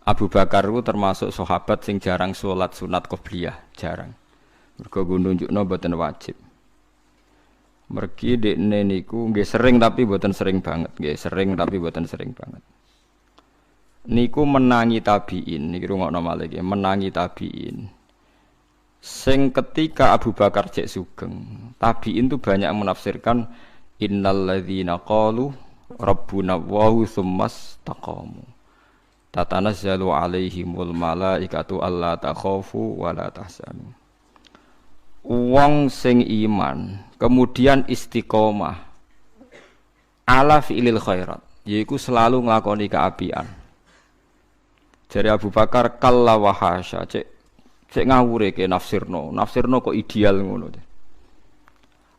Abu Bakar itu termasuk sahabat sing jarang sholat sunat qobliyah, jarang. Mergo nunjukno mboten wajib. Mergi dekne niku nggih sering tapi mboten sering banget, nggih sering tapi mboten sering banget. Niku menangi tabi'in, niki rungokno malih nggih, menangi tabi'in. Sing ketika Abu Bakar cek sugeng, tabi'in itu banyak menafsirkan innalladzina qalu rabbuna Allahu tsumastaqamu. Tatanazzalu alaihimul malaikatu alla takhafu wa la tahzanu. Wong sing iman kemudian istiqomah ala fi'lil khairat, yaiku selalu nglakoni kaapian. Jare Abu Bakar kalla wa hasya, cek ngawure ke nafsirno kok ideal ngono.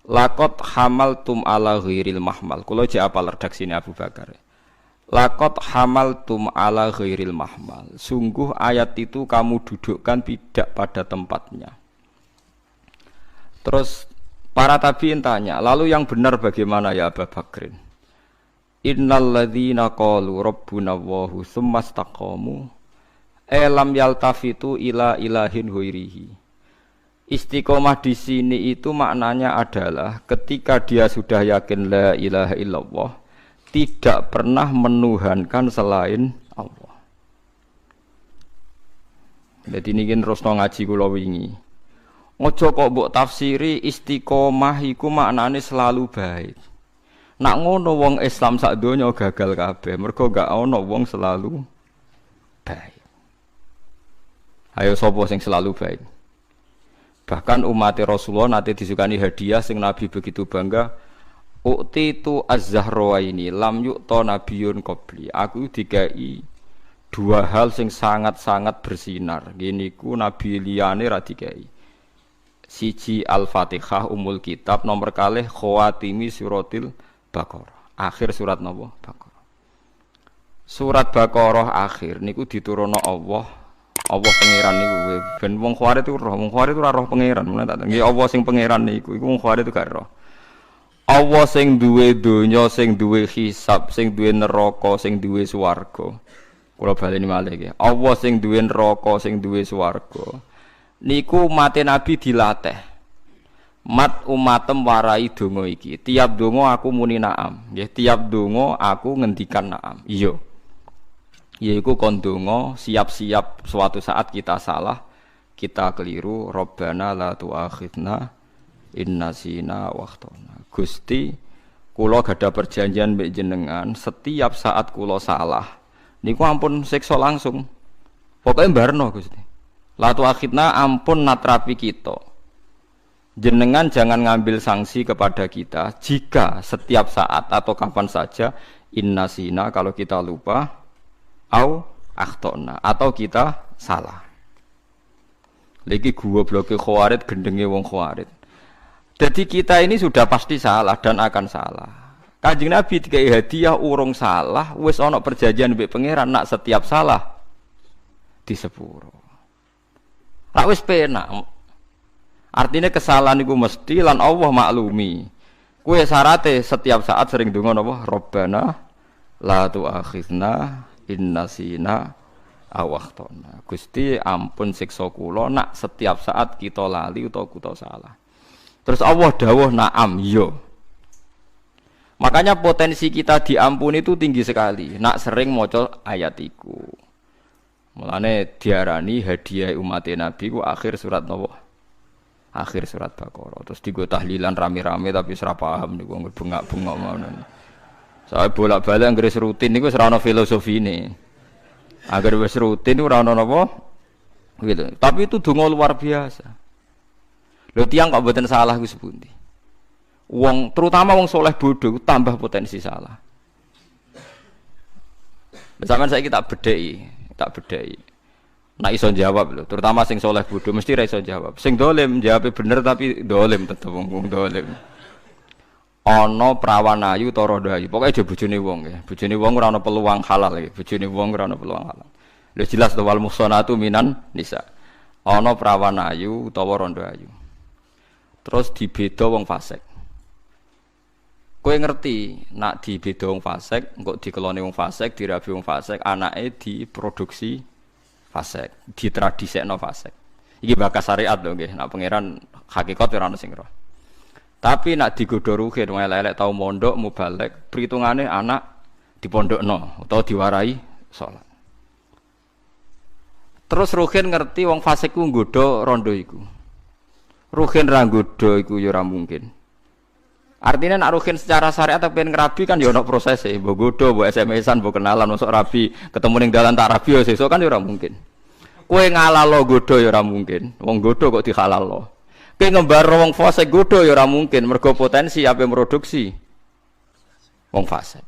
Laqad hamaltum ala ghairil mahmal. Kula jek apal redaksine Abu Bakar. Laqad hamaltum ala ghairil mahmal. Sungguh ayat itu kamu dudukkan tidak pada tempatnya. Terus para tabi'in tanya, lalu yang benar bagaimana ya Abu Bakrin? Innalladzina qalu rabbuna Allahu tsumastaqamu lam yaltafitu ila ilahin ghairihi. Istiqomah di sini itu maknanya adalah ketika dia sudah yakin la ilaha illallah, tidak pernah menuhankan selain Allah. Jadi ini terus ngaji kula wingi. Ojo kok mbok tafsiri istiqomah iku maknane selalu baik. Nak ngono wong Islam sak donya gagal kabeh, mergo gak ana wong selalu baik. Ayo sapa sing selalu baik? Bahkan umat Rasulullah nate disukani hadiah sing Nabi begitu bangga. Ukti tu az-zahrawaini lam yu'ta nabiyyun qabli. Aku dikai dua hal sing sangat-sangat bersinar. Gini ku nabi liyane ra dikai. Siji Al-Fatihah umul kitab, nomor kalih khawatimi suratil Baqarah. Akhir surat napa? Baqarah. Surat Baqarah akhir niku diturunno Allah. Allah pangeran niku ben wong khawarij itu roh, wong khawarij itu ora roh pangeran. Mulane tak nggih Allah sing pangeran niku iku wong khawarij itu gak roh. Allah sing duwe donya, sing duwe hisab, sing duwe neraka, sing duwe swarga. Kula baleni malih iki. Allah sing duwe neraka, sing duwe swarga. Niku umat Nabi dilatih. Mat umatem warai donga iki. Tiap donga aku muni na'am. Nggih, tiap donga aku ngendikan na'am. Iya. Yaiku kon donga siap-siap suatu saat kita salah, kita keliru, Rabbana la tu'akhidna inna sina wakhtona. Gusti, kula gadah perjanjian mbek jenengan, setiap saat kula salah niku ampun siksa langsung. Pokoke mbarno Gusti. La tu'akhidna ampun natrapi kita. Jenengan jangan ngambil sanksi kepada kita jika setiap saat atau kapan saja inna sina kalau kita lupa au akhtona atau kita salah. Lagi gua bloke khawarid gendenge wong khawarid. Jadi kita ini sudah pasti salah dan akan salah. Kanjeng Nabi dikai hadiah urung salah, wis ana perjanjian mbek pangeran nak setiap salah di sepuro. Ra wis penak. Artinya kesalahan iku mesti lan Allah maklumi. Kuwi syarate setiap saat sering donga napa? Rabbana la tu'akhidna innasina awakhtona. Gusti ampun siksa kula nak setiap saat kita lali utawa kita salah. Terus Allah dawuh na'am yo. Makanya potensi kita diampuni itu tinggi sekali. Nak sering maca ayat iku. Mulane diarani hadiah umat Nabi ku akhir surat napa? Akhir surat Baqarah. Terus digo tahlilan rame-rame tapi ora paham niku bengak-bengok ngono. Saya bolak-balik anggere rutin niku ora ana filosofine. Agar wis rutin ora ana napa? Gitu. Tapi itu donga luar biasa. Lho tiyang kok mboten salah ku sepundi. Wong terutama wong soleh bodoh tambah potensi salah. Sampeyan saiki tak bedheki. Nak iso jawab lho, terutama sing soleh bodoh mesti ra iso jawab. Sing dolim jawabe bener tapi dolim tetep wong dolim. Ana prawan ayu ta rondo ayu. Pokoke aja bojone wong ya. Bojone wong ora ana peluang halal ya. Bojone wong ora ana peluang halal. Lho jelas to wal muhsanatu minan nisa. Ana prawan ayu utawa rondo ayu. Terus dibeda wong fasik. Kowe ngerti, nak dibeda wong fasik, engko dikelone wong fasik, dirabi wong fasik, anake diproduksi fasik, ditradisekno fasik. Iki bakas syariat lho nggih, nek pangeran hakikat ora ono sing roh. Tapi nak digodho ruhin wong elek tau mondok mubalek, perhitungane anak dipondokno utawa diwarai salat. Terus ruhin ngerti wong fasik ku nggodho rondo iku. Ruhin ra nggodho iku ya ora mungkin. Artinya nak ruhin secara syariat tapi ngerabi kan ya ono prosese, mbok godho, mbok SMS-an, mbok kenalan, masuk rabi, ketemu ning dalan tak rabi ya sesuk kan ya ora mungkin. Kowe ngalalo godho ya ora mungkin. Wong godho kok dihalalno. Kowe ngembar wong fasik godho ya ora mungkin, mergo potensi ape produksi wong fasik.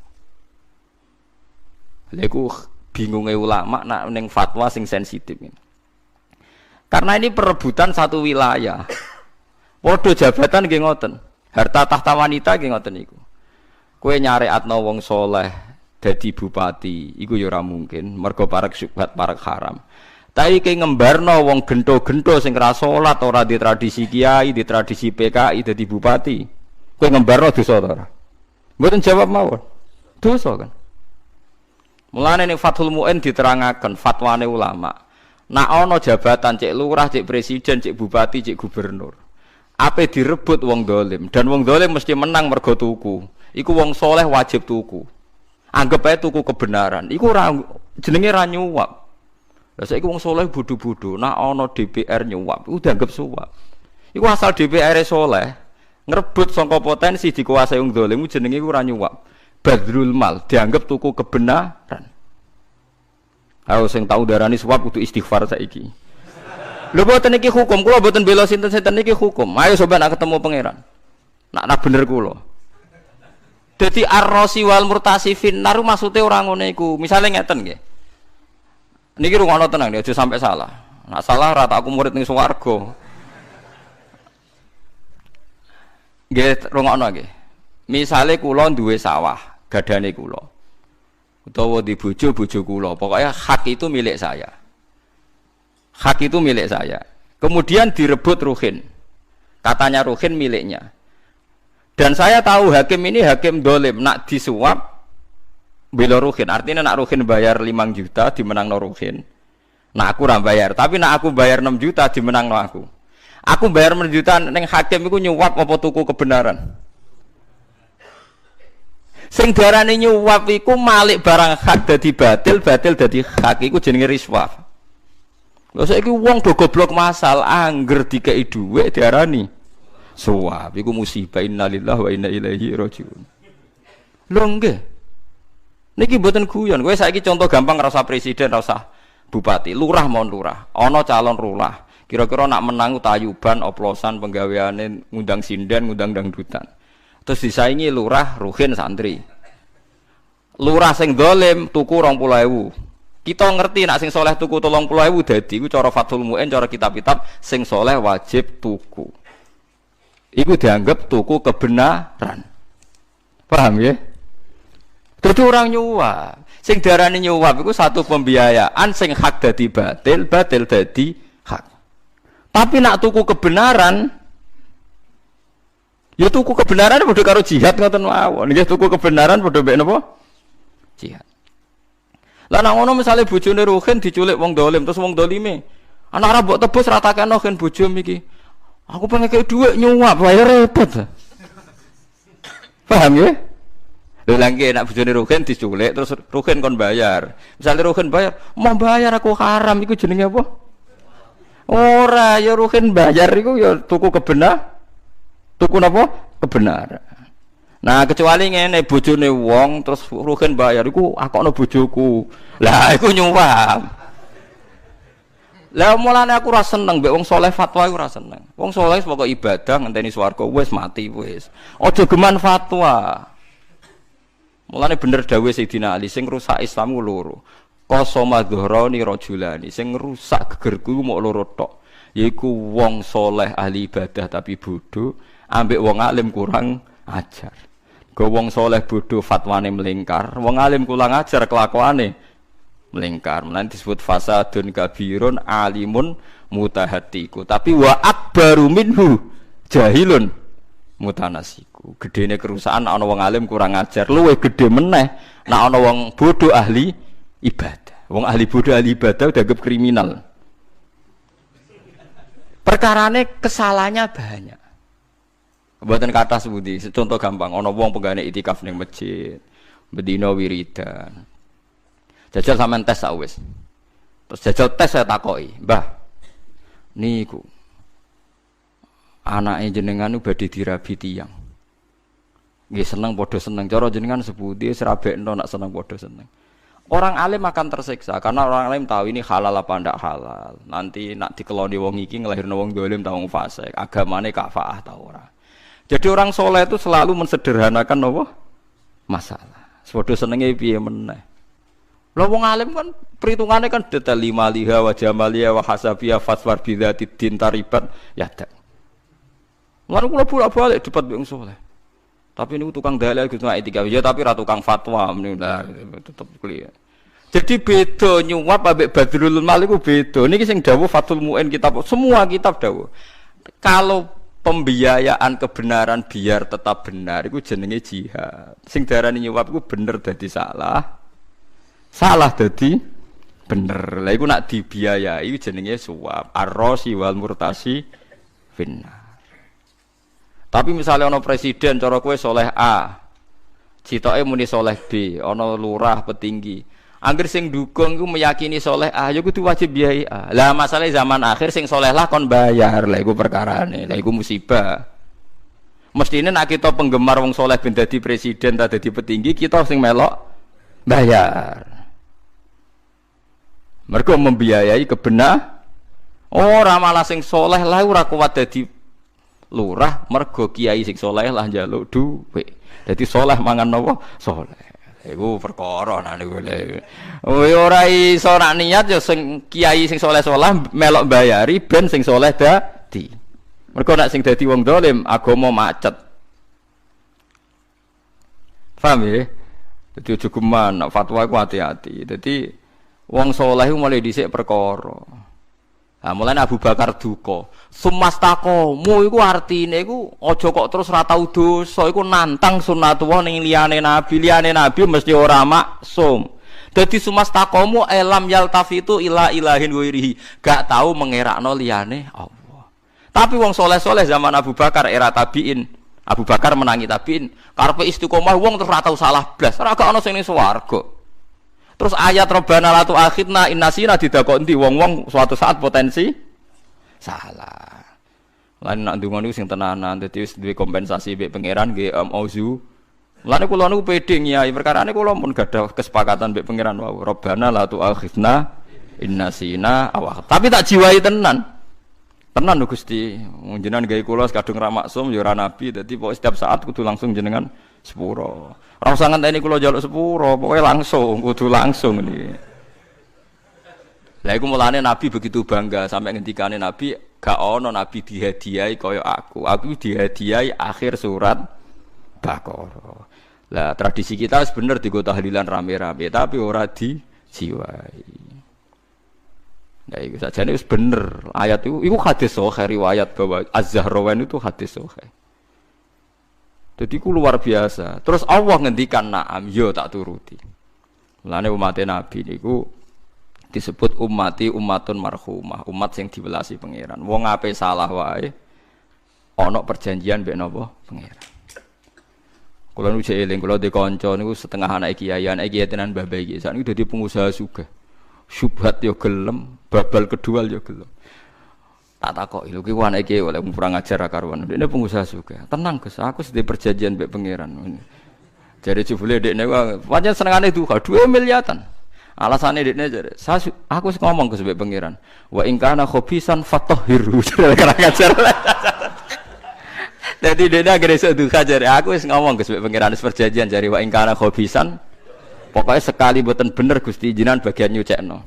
Lha iku bingunge ulama nak ning fatwa sing sensitif ini. Karena ini perebutan satu wilayah. Padha jabatan nggih ngoten. Harta tahta wanita nggih ngoten niku. Kowe nyareatno wong soleh dadi bupati, iku ya ora mungkin, mergo parek syubhat, parek haram. Tapi kowe ngembarno wong gento-gento sing ora salat, ora di tradisi kiai, di tradisi PKI dadi bupati. Kowe ngembarno dosa ta ora? Mboten jawab mawon. Dosa kan. Mulane ning Fathul Mu'in diterangaken fatwane ulama. Nak ana jabatan cek lurah, cek presiden, cek bupati, cek gubernur. Ape direbut wong dolim dan wong dolim mesti menang mergo tuku. Iku wong soleh wajib tuku. Anggap ae tuku kebenaran. Iku jenenge ra nyuwap. Lah saiki wong soleh bodho-bodho, nak ana DPR nyuwap, iku dianggap suwap. Iku asal DPR soleh ngrebut sangka potensi dikuasai wong dolim jenenge iku ra nyuwap. Badrul mal dianggap tuku kebenaran. Ayo sing tau darani suwap kudu istighfar saiki. Lho boten iki hukum, kula boten bela sinten-sinten iki hukum. Ayo coba nak ketemu pangeran. Nak bener kula. Dadi ar-rasi wal murtasifin naru maksude ora ngono iku. Misale ngeten nggih. Niki rungono tenang aja sampai salah. Nak salah ora tak aku murid ning swarga. Nggih rungono nggih. Misale kula duwe sawah, gadane kula. Utawa di bojo kula, pokoknya hak itu milik saya. Hak itu milik saya. Kemudian direbut ruhin. Katanya ruhin miliknya. Dan saya tahu hakim ini hakim dolim. Nak disuap, bela ruhin. Artinya nak ruhin bayar 5 juta, dimenang no ruhin. Nah aku ora bayar. Tapi nak aku bayar 6 juta, dimenang no aku. Aku bayar 6 juta, neng hakim itu nyuap apa tuku kebenaran. Sing darane nyuap iku malik barang hak dadi batil, batil dadi hak. Iku jenenge riswah. Lha saiki wong do goblok masal angger dikeki dhuwit diarani suwap. Iku musibah, innalillahi wa inna ilaihi rajiun. Lho nggih. Niki mboten guyon. Kowe saiki contoh gampang rasa presiden, rasa bupati, lurah mon lurah. Ana calon lurah. Kira-kira nak menang tayuban, oplosan, penggaweane ngundang sinden, ngundang dangdutan. Terus disaingi lurah, ruhin, santri. Lurah sing dolim tuku 20.000. Kita ngerti nak sing soleh tuku 30.000 dadi iku cara Fathul Mu'in, cara kitab-kitab sing soleh wajib tuku. Iku dianggap tuku kebenaran. Paham ya? Dadi orang nyuwap. Sing darani nyuwap iku satu pembiayaan sing hak dadi batil, batil dadi hak. Tapi nak tuku kebenaran, ya tuku kebenaran padha karo jihad ngoten mawon. Nggih tuku kebenaran padha mek napa? Jihad. Lah nek ngono misale bojone ruhin diculik wong dolim terus wong dolime anak ora mbok tebus ratakno gen bojom iki. Aku pengen kei dhuwit nyuwap wae repot. Paham ya? Lha nggih nek bojone ruhin diculik terus ruhin kon bayar. Misale ruhin bayar, mau bayar aku haram iku jenenge apa? Ora ya ruhin bayar iku ya tuku kebenar. Tuku napa? Kebenaran. Nah kecuali ngene bojone wong terus ruhin bayar iku akokno bojoku. Lah iku nyuwap. Lah mulane aku ora seneng mbek wong saleh fatwa iku ora seneng. Wong saleh pokoke ibadah ngenteni swarga wis mati wis. Aja geman fatwa. Mulane bener dawuh Sayyidina Ali sing rusak Islam ku loro. Qasama dhuhrani rajulani sing rusak gegerku mok loro tok. Yaiku wong saleh ahli ibadah tapi bodoh, ambek wong alim kurang ajar. Go wong soleh bodoh fatwane melingkar, wong alim kurang ajar kelakuane melingkar. Mulane disebut fasadun kabirun alimun mutahatiku. Tapi wa akbaru minhu jahilun mutanasiku. Gedene kerusakan ana wong alim kurang ajar, luwih gedhe meneh nek ana wong bodoh ahli ibadah. Wong ahli bodho ahli ibadah dianggap kriminal. Perkarane kesalahannya banyak. Mboten kathah sepundi. Contoh gampang, ana wong penggane itikaf ning masjid, bedina wiridan. Jajal sampean tes sak wis. Terus jajal tes saya takoki, "Mbah, niku anake jenengan nu badhe dirabi tiyang. Nggih seneng padha seneng. Cara jenengan sepundi serabekno nak seneng padha seneng." Orang alim akan tersiksa karena orang alim tahu ini halal apa ndak halal. Nanti nak dikeloni wong iki nglahirno wong dolim ta wong fasik, agamane kafaah ta ora. Jadi orang soleh itu selalu mensederhanakan apa? Masalah. Padha senenge piye meneh. Lah wong alim kan perhitungannya kan detail lima liha wa jamaliya wa hasabiya faswar bidzati din taribat ya tak. Lan kula bolak-balik debat wong soleh. Tapi ini tukang dalil gitu nggak etika ya tapi ra tukang fatwa menunda tetep clear. Jadi beda nyuap ambek Badrul Mal iku beda. Niki sing dawuh Fathul Muin kitab semua kitab dawuh. Kalau pembiayaan kebenaran biar tetap benar iku jenenge jihad. Sing darani nyuap iku bener dadi salah. Salah dadi bener. Lah iku nak dibiayai jenenge suap. Ar-rasi wal murtasi finnar. Tapi misalnya ono presiden cara kowe soleh A, citoke muni soleh B, ono lurah petinggi. Angger sing dukung iku meyakini soleh A, ya kudu wajib biayai A. Lah masalah zaman akhir sing soleh lah kon bayar, lah iku perkarane, lah iku musibah. Mestine nek kita penggemar wong soleh ben dadi presiden ta dadi petinggi, kita sing melok bayar. Mergo membiayai kebenar. Ora malah sing soleh lah ora kuat dadi lurah mergo kiai sing saleh lah njaluk dhuwit. Dadi saleh mangan napa? Saleh. Iku perkara nang niku. Ora iso nak niat ya sing kiai sing saleh-saleh melok bayari ben sing saleh dadi. Mergo nek sing dadi wong dolim agama macet. Paham ya? Dadi aja geman nak fatwa iku hati-hati. Dadi wong saleh iku mulai dhisik perkara. Nah, mulane Abu Bakar duka. Sumastakomu iku artine iku aja kok terus ra tau dosa iku nantang sunnatullah ning liyane nabi mesti ora maksum. Dadi sumastakomu elam yaltafitu ila ilahin ghairihi, gak tau mengerakno liyane Allah. Tapi wong soleh-soleh zaman Abu Bakar era tabiin, Abu Bakar menangi tabiin, karepe istiqomah wong terus ra tau salah blas, ora gak ana sing ning swarga. Terus ayat Rabbana la tu'akhidna in nasina didakoni wong-wong suatu saat potensi salah. Lan nak ndonga niku sing tenanan dadi wis duwe kompensasi mbek pangeran nggih auzu. Lan kula niku pede nyai perkarane kula pun gadah kesepakatan mbek pangeran wau. Rabbana la tu'akhidna in nasina aw. Tapi tak jiwai tenan. Tenan lho Gusti. Wong jenengan gawe kula kadung ra maksum ya ora nabi dadi pokoke setiap saat kudu langsung jenengan sepuro. Ora usah ngenteni kula njaluk sepuro, pokoke langsung, kudu langsung niki. Lah iku mulane Nabi begitu bangga sampai ngendikane Nabi, gak ono nabi dihadiahi kaya aku. Aku dihadiahi akhir surat Baqarah. Lah tradisi kita wis bener digo tahlilan rame-rame, tapi ora dijiwai. Nah iku sajane wis bener. Ayat iku hadis sahih riwayat bahwa Az-Zahrawan itu hadis sahih. Jadi ku luar biasa. Terus Allah ngendikan na'am, yo tak turuti. Mulane umat Nabi niku disebut ummati ummatun marhumah, umat sing diwelasi pangeran. Wong ape salah wae ana perjanjian mbek napa pangeran. Kula nu eling kula de kanca niku setengah anak kiai tenan mbah iki. Sakniki dadi pengusaha sugih. Syubhat yo gelem, babal kedua yo gelem. Tak takoki lho ki anake oleh kurang ajar karuan. Dekne pengusaha sugih. Tenang Gus, aku sedhe perjanjian mbek pangeran. Jare jebule dekne pancen senengane duha 2 miliatan. Alasane dekne jare, aku wis ngomong Gus mbek pangeran. Wa in kana khobisan fatahhiru. Kurang ajar. Dadi dekne agar iso duha jare, aku wis ngomong Gus mbek pangeran wis perjanjian jare wa in kana khobisan. Pokoke sekali mboten bener Gusti jinan bagian nyucekno.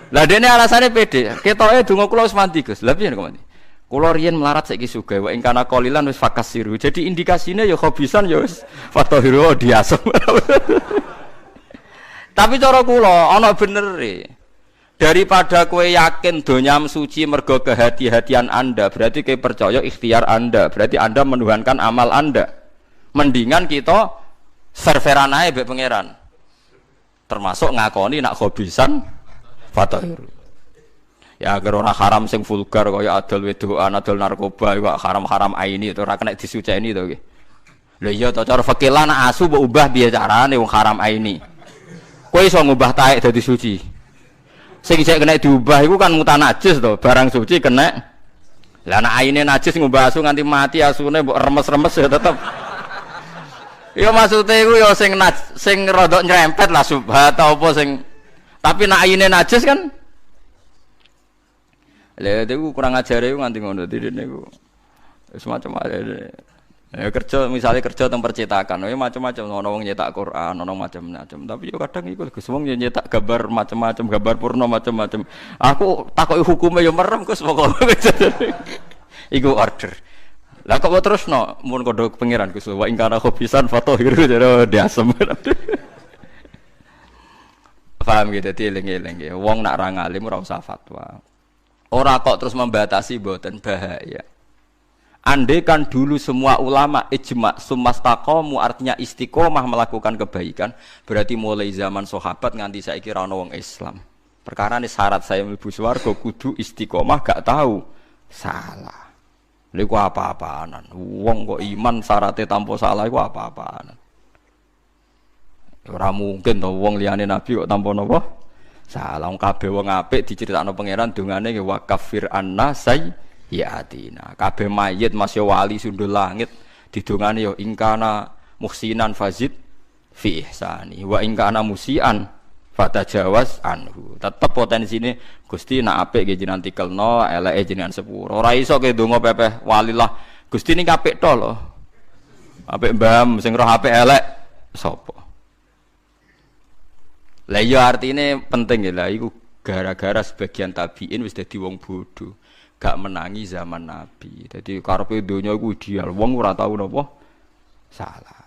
Lah dene alasane pede, ketoke donga kula wis mandi Gus. Lah piye kok mandi? Kula riyen melarat saiki sugih, wa ing kana qalilan wis fakasiru. Jadi indikasine ya khobisan ya wis fatahiru diasem. Tapi cara kula ana benere. Daripada kowe yakin donya suci mergo kehati-hatian Anda, berarti kowe percaya ikhtiar Anda, berarti Anda menuhankan amal Anda. Mendingan kita serveran ae mbek pangeran. Termasuk ngakoni nak khobisan fatahir. Ya agar ora haram sing vulgar kaya adol wedokan, adol narkoba iku haram-haram aini itu ora kena disuceni to nggih. Lho iya to cara fikih lan asu mbok ubah piye carane wong haram aini. Kowe iso ngubah taek dadi suci. Sing sik kena diubah iku kan mutanajis to, barang suci kena. Lah nek aine najis ngubah asu nganti mati asune mbok remes-remes ya tetep. Ya maksude iku ya sing rada nyrempet lah subhat apa sing tapi nek aine najis kan lha itu kurang ajare nganti ngono direne iku semacam ya kerja misalnya kerja teng percetakan ya macam-macam ono wong nyetak Quran ono macam-macam tapi yo kadang iku Gus wong nyetak gambar macam-macam gambar purna macam-macam aku takoki hukume yo merem Gus pokoke iku order lah kok terusno mun kodho pangeran Gus wa ingkana khobisan fatahir jare diasem paham gitu dieling-eling wong nak ra ngalim ora usah fatwa. Ora kok terus membatasi mboten bahaya. Andai kan dulu semua ulama ijma sumastaqamu artinya istiqomah melakukan kebaikan, berarti mulai zaman sahabat nganti saiki ra ono wong Islam. Perkara ini syarat saya mlebu swarga kudu istiqomah gak tahu salah. Lha iku apa-apaanan. Wong kok iman syaratnya tanpa salah iku apa-apaanan. Ora mungkin to wong liyane nabi kok tanpa napa? Salah wong kabeh wong apik diceritakno pangeran dongane wa kafir anna sayyiatina. Kabeh mayit masih wali sundul langit didongane ya ingkana muhsinan fazid fi ihsani wa ingkana musian fatajawaz anhu. Tetep potensine Gusti nak apik nggih jenengan tikelno, eleke jenengan sepuro. Ora iso ke donga pepeh walilah Gusti niki apik to lho. Apik mbam sing roh apik elek sapa? Lah iya artine penting ya lah iku gara-gara sebagian tabiin wis dadi wong bodho, gak menangi zaman Nabi. Dadi karepe donya iku ideal, wong ora tau napa salah.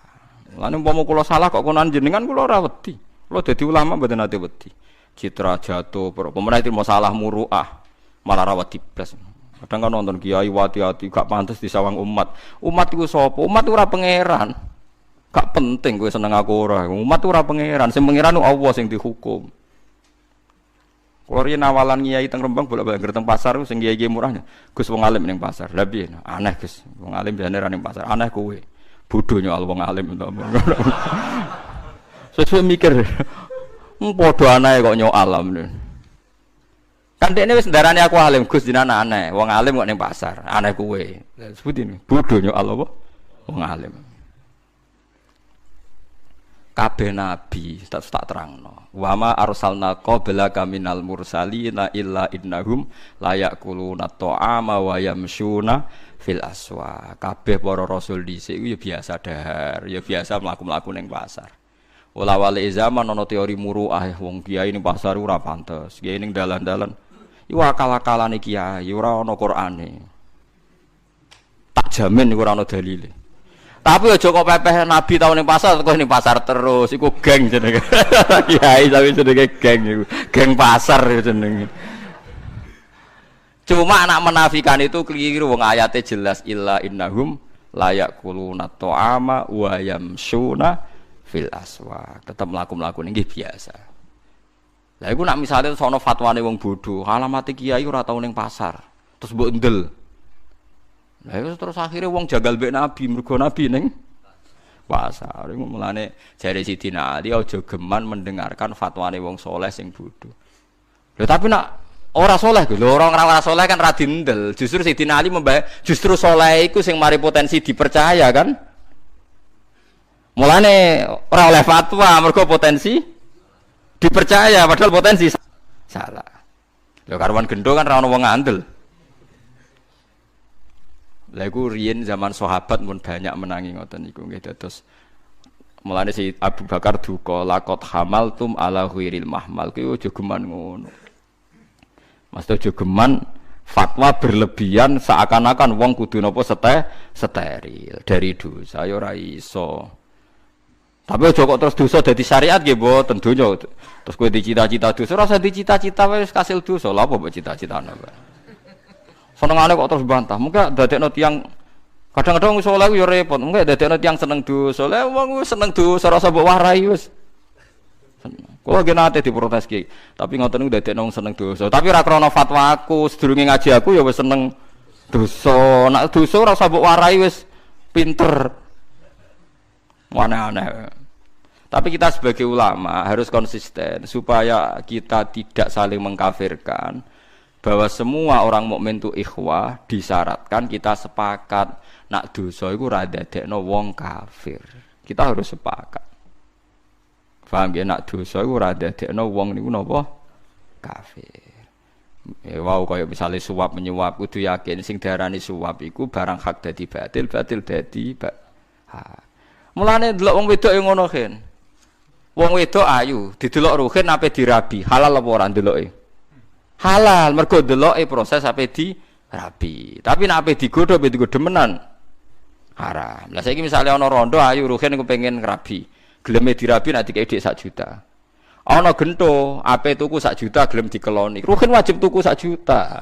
Lan umpama kula salah kok konan jenengan kula ora wedi. Kula dadi ulama mboten ate wedi. Citra jatuh, pemenah itu masalah muruah, malah ra wedi blas. Kadang kan nonton kiai wati-wati gak pantes disawang umat. Umat iku sapa? Umat ora pangeran. Gak penting gue seneng aku ora. Umat ora pangeran, sing pangeran Allah sing dihukum. Kalau riyen awalan kiai teng Rembang bolak-balik teng pasar sing kiai murahnya. Gus wong alim ning pasar. Lah piye? Aneh Gus. Wong alim biasane ra ning pasar. Aneh kowe. Bodho nyol wong alim to. Sesuai mikir. Padha aneh kok nyok alam. Kan dekne wis ndarani aku alim Gus jenengan aneh. Wong alim kok ning pasar. Aneh kowe. Sebuti bodho nyok apa? Wong alim. Kabeh nabi tak terangno wa ma arsalna qablaka minal mursalina illa innahum la yaquluna ta'ama wa yamshuna fil aswa. Kabeh para rasul dhisik iku ya biasa dahar ya biasa mlaku-mlaku ning pasar. Wala wale zaman ana teori muruah wong kiai ning pasar ora pantes kiai ning dalan-dalan iku akal-akalane kiai ora ana Qur'ane tak jamin iku ora ana dalile. Tapi aja kok pepeh nabi tau ning pasar kok ning pasar terus iku geng jenenge. Kiai tapi jenenge geng iku. Geng pasar jenenge. Cuma anak menafikan itu keliru wong ayate jelas illa innahum la yaquluna ta'ama wa yamshuna fil aswaq. Tetep mlaku-mlaku nggih biasa. Lah iku nak misale sono fatwane wong bodho, alamate kiai ora tau ning pasar. Terus mbok ndel. Lah terus akhirnya wong jagal mbek nabi mergo nabi ning pasar. Iku mulane jare Sidina Ali aja geman mendengarkan fatwane wong soleh sing bodho. Lho tapi nak ora soleh lho, orang ora soleh kan ra dindel. Justru Sidina Ali justru soleh iku sing mari potensi dipercaya kan. Mulane ora oleh fatwa mergo potensi dipercaya padahal potensi salah. Lho karuan gendho kan ra ono wong ngandel. Lha iku riyen zaman sahabat pun banyak menangi ngoten niku nggih terus mulane si Abu Bakar duka laqad hamaltum ala ghairil mahmal kuwi aja geman ngono. Mas aja geman fatwa berlebihan seakan-akan wong kudu napa steril dari dosa ya ora iso. Tapi aja kok terus dosa dadi syariat nggih mboten donya. Terus kowe dicita-cita dosa ora usah dicita-cita wis kasil dosa. Lha apa mbok cita-citane Pak? Senengane kok terus bantah. Mungkin dadekno tiyang kadang-kadang saleh ku ya repot. Mungkin dadekno tiyang seneng dosa. Lah wong seneng dosa rasa mbok warai wis. Kula nggih nate diprotes Ki, tapi ngoten niku dadekno wong seneng dosa. Tapi ra krana fatwa aku, sedurunge ngaji aku ya wis seneng dosa. Nek dosa ora usah mbok warai wis pinter. Aneh-aneh. Tapi kita sebagai ulama harus konsisten supaya kita tidak saling mengkafirkan. Bahwa semua orang mukmin itu ikhwah, disyaratkan kita sepakat nak dosa iku ra dadekno wong kafir. Kita harus sepakat. Paham ya, nak dosa iku ora dadekno wong niku napa kafir. Ya wau kaya misale suap menyuap kudu yakin sing diarani suap iku barang hak dadi batil, batil dadi hak. Mulane delok wong wedok yang ngono kan. Wong wedok ayu, didelok ruhin ape dirabi, halal apa ora ndeloke? Halal, mergo ndeloke proses ape dirabi. Tapi nek ape digodho demenan haram. Lah saiki misale ana rondo ayu ruhin iku pengen ngrabi. Geleme dirabi nak dikei dik 1 juta. Ana gento, ape tuku 1 juta gelem dikeloni. Ruhin wajib tuku 1 juta.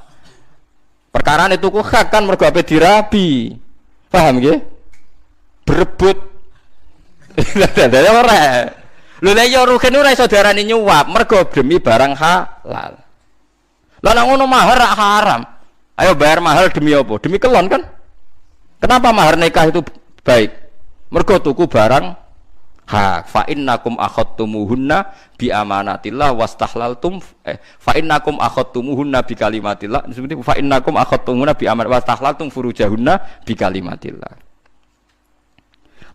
Perkarane tuku hak kan mergo ape dirabi. Paham nggih? Berebut. Dadi ora. Lho nek ya ruhin ora iso diarani nyuap mergo demi barang halal. Lah nek ngono mahar rak haram. Ayo bayar mahal demi apa? Demi kelon kan? Kenapa mahar nikah itu baik? Mergo tuku barang hak. Fa innakum akhadtumuhunna bi amanatillah wastahlaltum fa innakum akhadtumuhunna bi kalimatillah. Seperti fa innakum akhadtumuhunna bi amanat wastahlaltum furujahunna bi kalimatillah.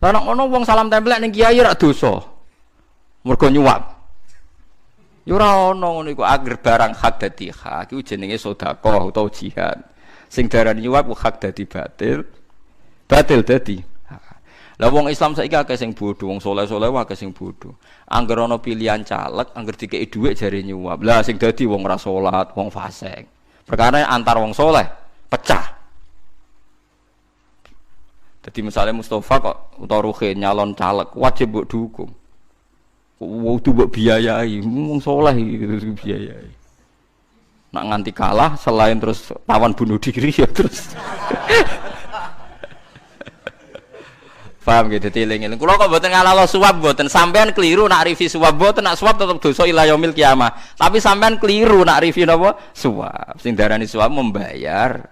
Lah nek ono wong salam tempel ning kiai rak dosa. Mergo nyuap. Ya ora ono ngono iku agar barang hak dadi hak iku jenenge sedekah utawa jihad. Sing darani nyuap hak dadi batil. Batil dadi. Lah wong Islam saiki akeh sing bodho, wong saleh-saleh akeh sing bodho. Angger ana pilihan caleg, angger dikeki dhuwit jare nyuap. Lah sing dadi wong ora salat, wong fasik. Perkara antar wong saleh pecah. Dadi misalnya Mustafa kok utawa Ruhin nyalon caleg, wajib mbok dukung. Kudu mbok biayai, wong saleh iki biayai. Nak nganti kalah selain terus tawan bunuh diri ya terus. Paham gitu, eling-eling. Kula kok mboten ngalalo suap mboten, sampean keliru nak rivi suap mboten, nak suap tetep dosa ila yaumil kiamah. Tapi sampean keliru nak rivi napa? Suap. Sing darani suap membayar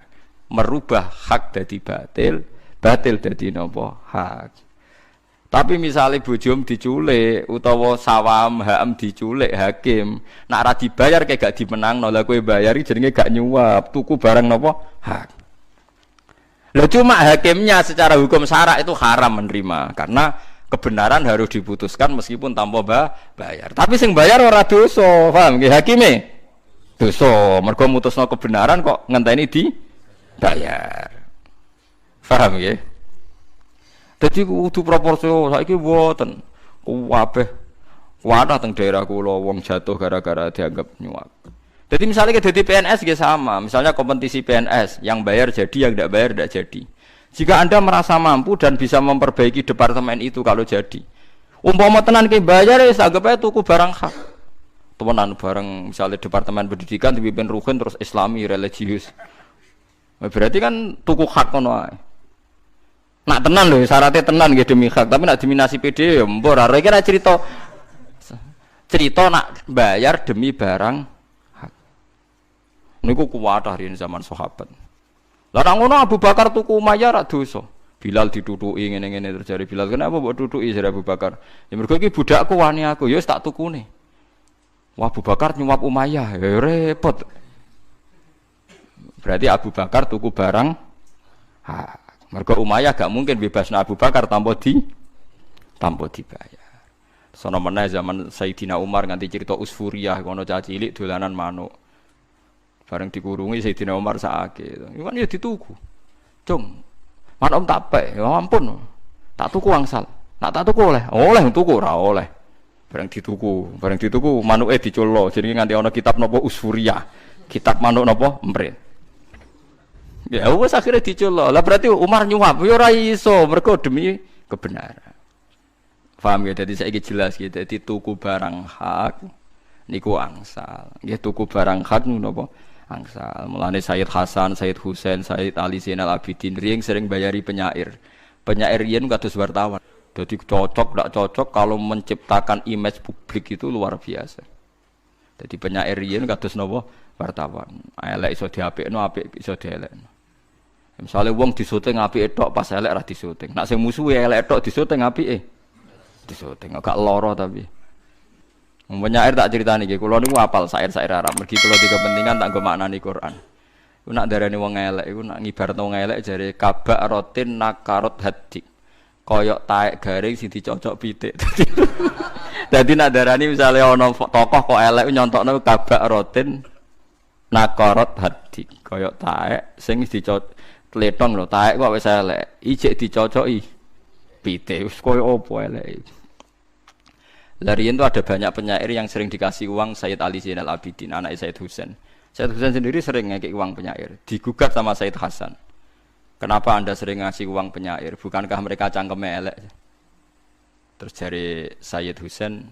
merubah hak dadi batil, batil dadi napa? Hak. Tapi misalnya bojom diculik utawa sawam hakam diculik hakim, nak ra dibayar kayak gak dimenangno, lha kowe bayari jenenge gak nyuap, tuku barang napa? Hak. Lah cuma hakimnya secara hukum syara itu haram menerima karena kebenaran harus diputuskan meskipun tanpa bayar. Tapi sing bayar ora dosa, paham nggih hakime? Dosa, mergo mutusno kebenaran kok ngenteni dibayar. Paham nggih? Dadi kudu proporsional, saiki mboten. Kabeh wadah teng daerah kula wong jatuh gara-gara dianggap nyuap. Jadi misalnya kita di PNS juga sama, misalnya kompetisi PNS yang bayar jadi, yang tidak bayar tidak jadi. Jika Anda merasa mampu dan bisa memperbaiki departemen itu kalau jadi, umpama tenan ke bayar ya anggap aja tuku barang hak. Temenan barang misalnya departemen pendidikan dipimpin Ruhin terus Islami religius. Berarti kan tuku hak kono ae. Nak tenan lho syaratnya tenan nggih demi hak, tapi nak diminasi PD ya mbor ora kira cerita nak bayar demi barang niku kuwatah riyen zaman sahabat. Lah nang ngono Abu Bakar tuku Umayyah ra dosa. Bilal ditutuki ngene-ngene terjadi Bilal. Kenapa mbok tutuki jare Abu Bakar? Ya mergo iki budakku wani aku, ya wis tak tukune. Wah Abu Bakar nyuap Umayyah, ya repot. Berarti Abu Bakar tuku barang mergo Umayyah gak mungkin bebasna Abu Bakar tanpa dibayar. Sono meneh zaman Sayyidina Umar nganti cerita Usfuriyah kono cah cilik dolanan manuk. Bareng dikurungi Sayyidina Umar sakit. Iku kan ya dituku. Cung. Man om tak pek, ya ampun. Tak tuku angsal. Nak tak tuku oleh. Oleh tuku ora oleh. Bareng dituku manuke diculno. Jenenge nganti ana kitab napa Usfuriyah. Kitab manuk napa Emprit. Ya wis akhire diculno. Lah berarti Umar nyuap ya ora iso mergo demi kebenaran. Paham ya? Dadi saiki jelas gitu. Dadi tuku barang hak niku angsal. Nggih tuku barang hak niku napa? Angsal. Mulane Sayyid Hasan, Sayyid Husain, Sayyid Ali Zainal Abidin riyen sering bayari penyair. Penyair riyen kados wartawan. Jadi cocok tidak cocok kalau menciptakan image publik itu luar biasa. Jadi penyair riyen kados napa wartawan. Elek iso diapikno, apik iso dielekno. Misale wong disuting apike tok pas elek ra disuting. Nek sing musuhe elek tok disuting apike. Disuting agak lara tapi. Penyair tak critani nggih, kula niku apal syair-syair Arab. Mergi kula di kepentingan tak nggo maknani Quran. Ku nak darani wong elek iku nak ngibaratno wong elek jare kabak rotin nakarot hadik. Koyok taek garing sing dicocok pitik. Dadi nak darani misale ana tokoh kok elek nyontokno kabak rotin nakarot hadik. Koyok taek sing dicocok tletong lho, taek kok wis elek. Ijek dicocoki pitik. Wis koyo apa elek. Larian itu ada banyak penyair yang sering dikasih uang Sayyid Ali Zainal Abidin, anak Sayyid Husain. Sayyid Husain sendiri sering ngekik uang penyair, digugat sama Sayyid Hasan. Kenapa Anda sering ngasih uang penyair? Bukankah mereka cangkeme elek? Terus dari Sayyid Husain,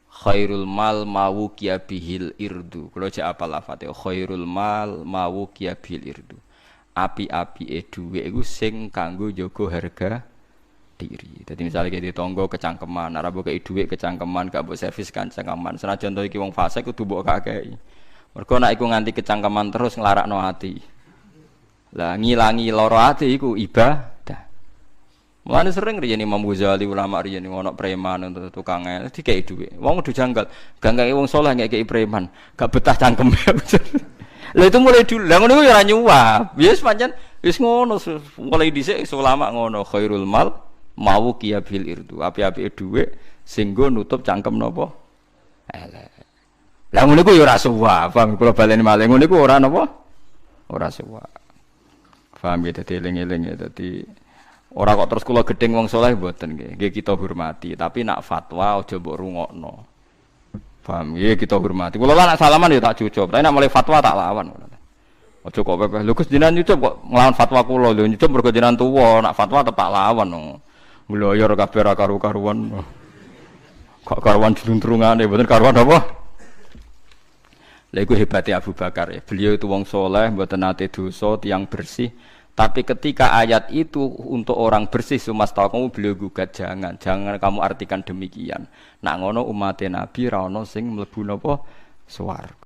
khairul mal mawuqiya bihil irdu. Kalau jek apa lafate khairul mal mawuqiya bihil irdu. Api-api dhuwit iku sing kanggo jaga harga diri. Jadi misalnya kayak di tonggo kecangkeman, ora mbok kei dhuwit kecangkeman, gak mbok servis kan cangkeman. Senajan to iki wong fasik kudu mbok kakei. Mergo nek iku nganti kecangkeman terus nglarakno ati. Lah ngilangi lara ati iku ibadah. Mulane sering riyen Imam Ghazali ulama riyen ono preman untuk tukang el dikei dhuwit. Wong kudu janggal, ganggangi wong saleh ngekei preman, gak betah cangkeme. Lah itu mulai dulu. Lah ngono ya ora nyuwap. Wis pancen wis ngono mulai dhisik ulama ngono khairul mal mawuqiya bil irdu. Api-api dhuwit sing nggo nutup cangkem napa? Elek. Lah ngono iku ya ora suwap. Paham kula baleni malih ngono iku ora napa? Ora suwap. Paham ya dadi eling-eling ya dadi ora kok terus kula gedeng wong saleh mboten nggih. Nggih kita hormati, tapi nak fatwa aja mbok rungokno. Paham ya kita hormati. Kula lan salaman ya tak cucup, tapi nak mulai fatwa tak lawan. Aja kok pepeh. Lho Gus jenengan nyucup kok nglawan fatwa kula lho nyucup mergo jenengan tuwa, nak fatwa tetep tak lawan. Ngloyor kabeh ra karu-karuan. Kok karuan jluntrungane mboten karuan apa? Lha iku hebate Abu Bakar ya. Beliau itu wong soleh, mboten nate dosa, tiyang bersih. Tapi ketika ayat itu untuk orang bersih sumastaqamu beliau gugat jangan kamu artikan demikian. Nak ngono umat Nabi ra ono sing mlebu napa swarga.